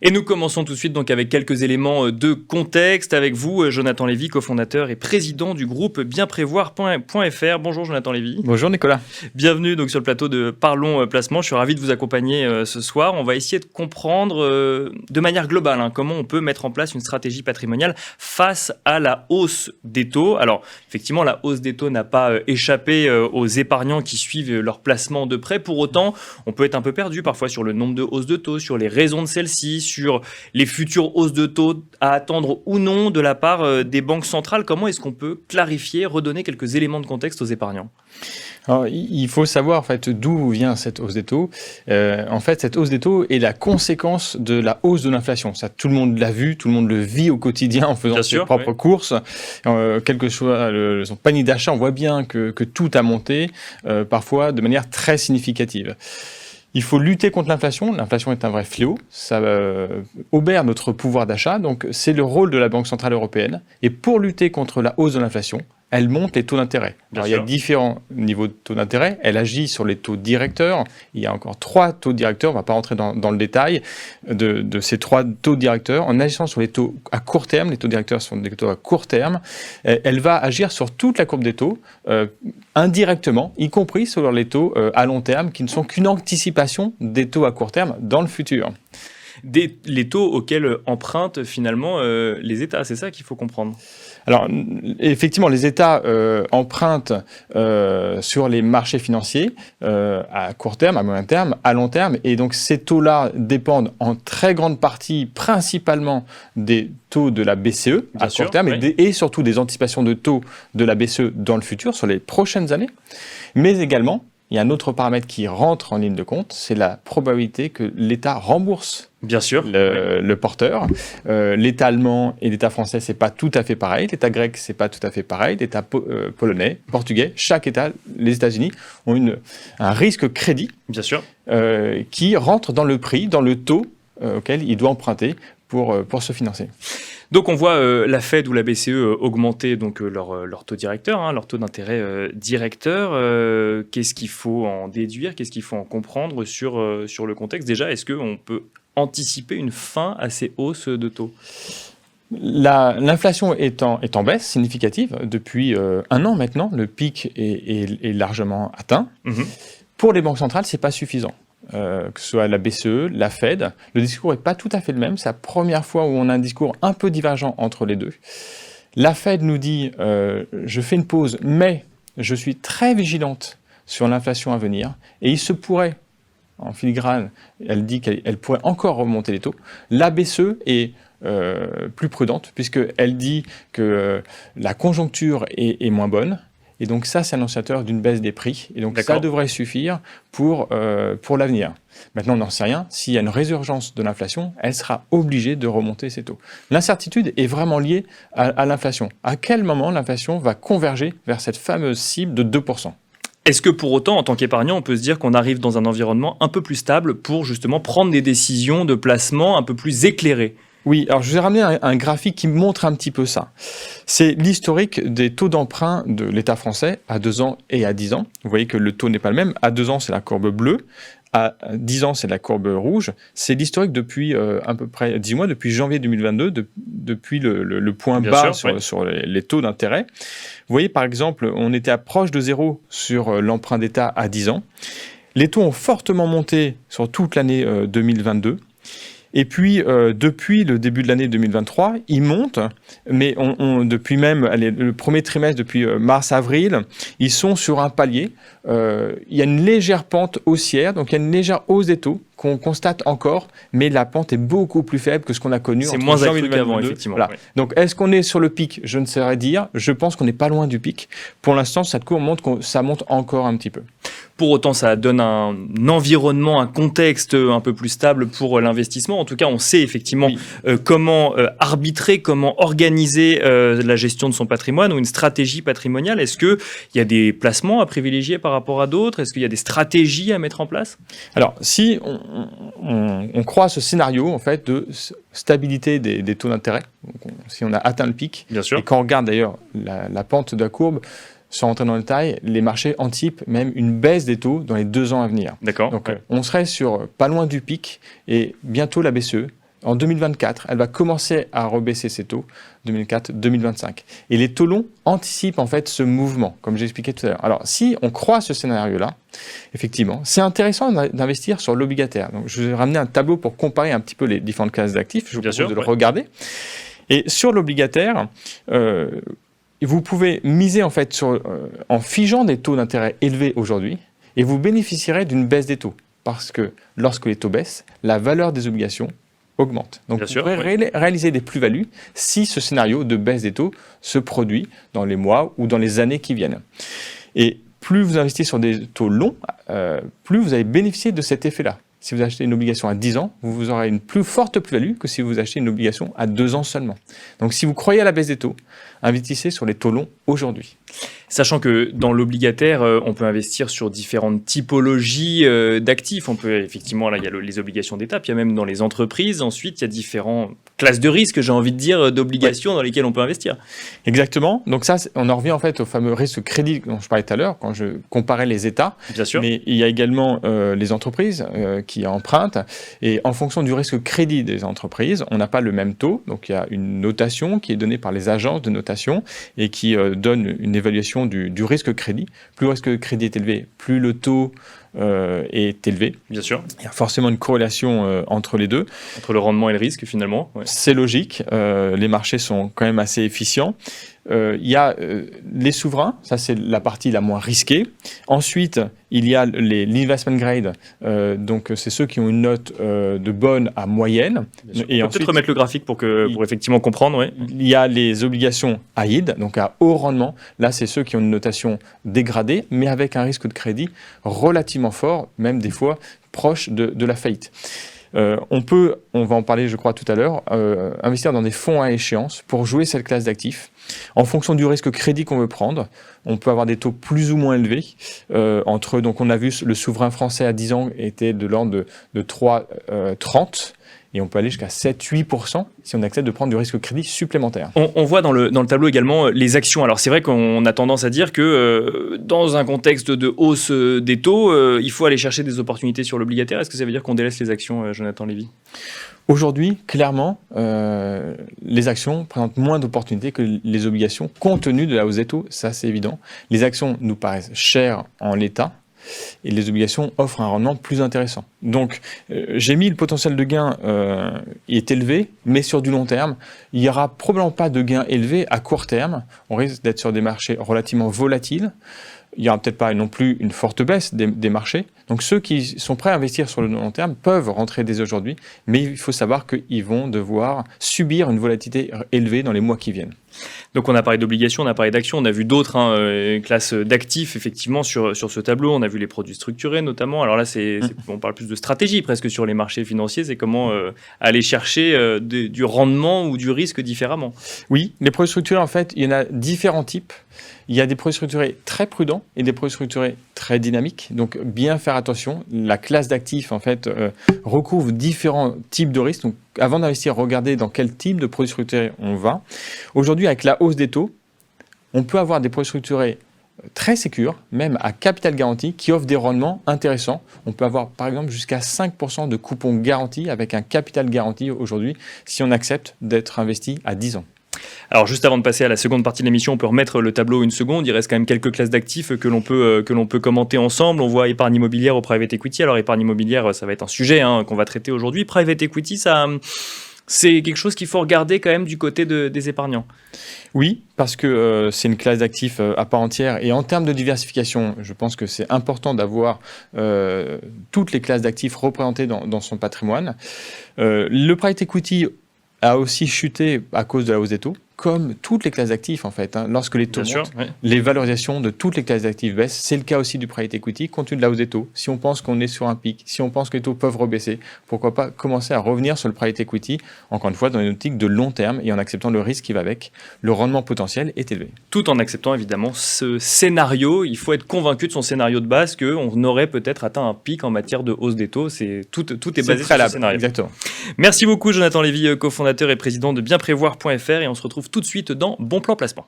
Et nous commençons tout de suite donc avec quelques éléments de contexte avec vous, Jonathan Lévy, cofondateur et président du groupe bienprévoir.fr. Bonjour Jonathan Lévy. Bonjour Nicolas. Bienvenue donc sur le plateau de Parlons Placement. Je suis ravi de vous accompagner ce soir. On va essayer de comprendre de manière globale comment on peut mettre en place une stratégie patrimoniale face à la hausse des taux. Alors effectivement, la hausse des taux n'a pas échappé aux épargnants qui suivent leur placement de près. Pour autant, on peut être un peu perdu parfois sur le nombre de hausses de taux, sur les raisons de celles-ci, sur les futures hausses de taux à attendre ou non de la part des banques centrales. Comment est-ce qu'on peut clarifier, redonner quelques éléments de contexte aux épargnants ? Alors, il faut savoir en fait d'où vient cette hausse des taux. En fait, cette hausse des taux est la conséquence de la hausse de l'inflation. Ça, tout le monde l'a vu, tout le monde le vit au quotidien en faisant ses propres courses. Quel que soit son panier d'achat, on voit bien que tout a monté, parfois de manière très significative. Il faut lutter contre l'inflation. L'inflation est un vrai fléau. Ça obère notre pouvoir d'achat. Donc, c'est le rôle de la Banque centrale européenne. Et pour lutter contre la hausse de l'inflation, elle monte les taux d'intérêt. Alors, il y a différents niveaux de taux d'intérêt. Elle agit sur les taux directeurs. Il y a encore 3 taux directeurs. On ne va pas rentrer dans le détail de ces 3 taux directeurs. En agissant sur les taux à court terme, les taux directeurs sont des taux à court terme, elle va agir sur toute la courbe des taux, indirectement, y compris sur les taux à long terme, qui ne sont qu'une anticipation des taux à court terme dans le futur. Les taux auxquels empruntent finalement les États, c'est ça qu'il faut comprendre. Alors, effectivement, les États empruntent sur les marchés financiers à court terme, à moyen terme, à long terme. Et donc, ces taux-là dépendent en très grande partie, principalement, des taux de la BCE à court terme et surtout des anticipations de taux de la BCE dans le futur, sur les prochaines années. Mais également, il y a un autre paramètre qui rentre en ligne de compte, c'est la probabilité que l'État rembourse le porteur. L'État allemand et l'État français, c'est pas tout à fait pareil. L'État grec, c'est pas tout à fait pareil. L'État polonais, portugais, chaque État, les États-Unis, ont un risque crédit qui rentre dans le prix, dans le taux auquel il doit emprunter pour se financer. Donc on voit la Fed ou la BCE augmenter donc leur taux directeur, leur taux d'intérêt directeur. Qu'est-ce qu'il faut en déduire ? Qu'est-ce qu'il faut en comprendre sur le contexte ? Déjà, est-ce qu'on peut anticiper une fin à ces hausses de taux ? L'inflation est en baisse significative depuis un an maintenant. Le pic est largement atteint. Pour les banques centrales, ce n'est pas suffisant. Que ce soit la BCE, la Fed, le discours n'est pas tout à fait le même. C'est la première fois où on a un discours un peu divergent entre les deux. La Fed nous dit je fais une pause, mais je suis très vigilante sur l'inflation à venir. Et il se pourrait, en filigrane, elle dit qu'elle pourrait encore remonter les taux. La BCE est plus prudente, puisqu'elle dit que la conjoncture est moins bonne. Et donc ça, c'est annonciateur d'une baisse des prix. Et donc ça devrait suffire pour l'avenir. Maintenant, on n'en sait rien. S'il y a une résurgence de l'inflation, elle sera obligée de remonter ses taux. L'incertitude est vraiment liée à l'inflation. À quel moment l'inflation va converger vers cette fameuse cible de 2%? Est-ce que pour autant, en tant qu'épargnant, on peut se dire qu'on arrive dans un environnement un peu plus stable pour justement prendre des décisions de placement un peu plus éclairées ? Oui, alors je vous ai ramené un graphique qui montre un petit peu ça. C'est l'historique des taux d'emprunt de l'État français à 2 ans et à 10 ans. Vous voyez que le taux n'est pas le même. À 2 ans, c'est la courbe bleue. À 10 ans, c'est la courbe rouge. C'est l'historique depuis à peu près 10 mois, depuis janvier 2022, depuis le point bas sur les taux d'intérêt. Vous voyez, par exemple, on était proche de 0 sur l'emprunt d'État à 10 ans. Les taux ont fortement monté sur toute l'année 2022. Et puis, depuis le début de l'année 2023, ils montent, mais depuis même le premier trimestre, depuis mars-avril, ils sont sur un palier. Il y a une légère pente haussière, donc il y a une légère hausse des taux qu'on constate encore, mais la pente est beaucoup plus faible que ce qu'on a connu entre moins janvier 2022. Effectivement. Voilà. Donc, est-ce qu'on est sur le pic ? Je ne saurais dire. Je pense qu'on n'est pas loin du pic. Pour l'instant, cette courbe montre que ça monte encore un petit peu. Pour autant, ça donne un environnement, un contexte un peu plus stable pour l'investissement. En tout cas, on sait effectivement comment arbitrer, comment organiser la gestion de son patrimoine ou une stratégie patrimoniale. Est-ce qu'il y a des placements à privilégier par rapport à d'autres ? Est-ce qu'il y a des stratégies à mettre en place ? Alors, si on croit à ce scénario en fait, de stabilité des taux d'intérêt, si on a atteint le pic, et quand on regarde d'ailleurs la pente de la courbe, sans rentrer dans le détail, les marchés anticipent même une baisse des taux dans les 2 ans à venir. D'accord. Donc, on serait sur pas loin du pic et bientôt la BCE en 2024, elle va commencer à rebaisser ses taux, 2024-2025. Et les taux longs anticipent en fait ce mouvement, comme j'ai expliqué tout à l'heure. Alors, si on croit ce scénario-là, effectivement, c'est intéressant d'investir sur l'obligataire. Donc, je vous ai ramené un tableau pour comparer un petit peu les différentes classes d'actifs. Je vous propose de le regarder. Et sur l'obligataire, vous pouvez miser en fait en figeant des taux d'intérêt élevés aujourd'hui, et vous bénéficierez d'une baisse des taux. Parce que lorsque les taux baissent, la valeur des obligations augmente. Donc, vous pourrez réaliser des plus-values si ce scénario de baisse des taux se produit dans les mois ou dans les années qui viennent. Et plus vous investissez sur des taux longs, plus vous allez bénéficier de cet effet-là. Si vous achetez une obligation à 10 ans, vous aurez une plus forte plus-value que si vous achetez une obligation à 2 ans seulement. Donc, si vous croyez à la baisse des taux, investissez sur les taux longs aujourd'hui. Sachant que dans l'obligataire, on peut investir sur différentes typologies d'actifs. On peut effectivement, là, il y a les obligations d'État, puis il y a même dans les entreprises. Ensuite, il y a différentes classes de risques, j'ai envie de dire, d'obligations dans lesquelles on peut investir. Exactement. Donc ça, on en revient en fait au fameux risque crédit dont je parlais tout à l'heure, quand je comparais les États. Bien sûr. Mais il y a également les entreprises qui empruntent. Et en fonction du risque crédit des entreprises, on n'a pas le même taux. Donc il y a une notation qui est donnée par les agences de notation et qui donne une évaluation du risque crédit. Plus le risque crédit est élevé, plus le taux est élevé. Bien sûr. Il y a forcément une corrélation entre les deux. Entre le rendement et le risque, finalement. Ouais. C'est logique. Les marchés sont quand même assez efficients. Il y a les souverains, ça c'est la partie la moins risquée. Ensuite, il y a l'investment grade, donc c'est ceux qui ont une note de bonne à moyenne. Et on peut peut-être remettre le graphique pour effectivement comprendre. Ouais. Il y a les obligations high yield, donc à haut rendement. Là, c'est ceux qui ont une notation dégradée, mais avec un risque de crédit relativement fort, même des fois proche de la faillite. On va en parler je crois tout à l'heure, investir dans des fonds à échéance pour jouer cette classe d'actifs. En fonction du risque crédit qu'on veut prendre, on peut avoir des taux plus ou moins élevés. Donc on a vu le souverain français à 10 ans était de l'ordre de 3,30 et on peut aller jusqu'à 7-8% si on accepte de prendre du risque crédit supplémentaire. On voit dans le tableau également les actions. Alors c'est vrai qu'on a tendance à dire que dans un contexte de hausse des taux, il faut aller chercher des opportunités sur l'obligataire. Est-ce que ça veut dire qu'on délaisse les actions, Jonathan Lévy ? Aujourd'hui, clairement, les actions présentent moins d'opportunités que les obligations compte tenu de la hausse des taux, ça c'est évident. Les actions nous paraissent chères en l'état et les obligations offrent un rendement plus intéressant. Donc, j'ai mis le potentiel de gain est élevé, mais sur du long terme, il n'y aura probablement pas de gain élevé à court terme. On risque d'être sur des marchés relativement volatiles. Il n'y aura peut-être pas non plus une forte baisse des marchés. Donc ceux qui sont prêts à investir sur le long terme peuvent rentrer dès aujourd'hui, mais il faut savoir qu'ils vont devoir subir une volatilité élevée dans les mois qui viennent. Donc on a parlé d'obligations, on a parlé d'actions, on a vu d'autres classes d'actifs effectivement sur ce tableau. On a vu les produits structurés notamment. Alors là, on parle plus de stratégie presque sur les marchés financiers. C'est comment aller chercher du rendement ou du risque différemment. Oui, les produits structurés, en fait, il y en a différents types. Il y a des produits structurés très prudents et des produits structurés très dynamiques. Donc, bien faire attention. La classe d'actifs, en fait, recouvre différents types de risques. Donc, avant d'investir, regardez dans quel type de produits structurés on va. Aujourd'hui, avec la hausse des taux, on peut avoir des produits structurés très sécures, même à capital garanti, qui offrent des rendements intéressants. On peut avoir, par exemple, jusqu'à 5% de coupons garantis avec un capital garanti aujourd'hui, si on accepte d'être investi à 10 ans. Alors juste avant de passer à la seconde partie de l'émission, on peut remettre le tableau une seconde. Il reste quand même quelques classes d'actifs que l'on peut commenter ensemble. On voit épargne immobilière au private equity. Alors épargne immobilière, ça va être un sujet qu'on va traiter aujourd'hui. Private equity, c'est quelque chose qu'il faut regarder quand même du côté des épargnants. Oui, parce que c'est une classe d'actifs à part entière. Et en termes de diversification, je pense que c'est important d'avoir toutes les classes d'actifs représentées dans son patrimoine. Le private equity a aussi chuté à cause de la hausse des taux, comme toutes les classes d'actifs en fait. Lorsque les taux montent, les valorisations de toutes les classes d'actifs baissent. C'est le cas aussi du private equity, compte tenu de la hausse des taux. Si on pense qu'on est sur un pic, si on pense que les taux peuvent rebaisser, pourquoi pas commencer à revenir sur le private equity, encore une fois dans une optique de long terme et en acceptant le risque qui va avec. Le rendement potentiel est élevé. Tout en acceptant évidemment ce scénario. Il faut être convaincu de son scénario de base qu'on aurait peut-être atteint un pic en matière de hausse des taux. Tout est basé sur ce scénario. Exactement. Merci beaucoup Jonathan Lévy, cofondateur et président de bienprévoir.fr, et on se retrouve tout de suite dans Bon Plan Placement.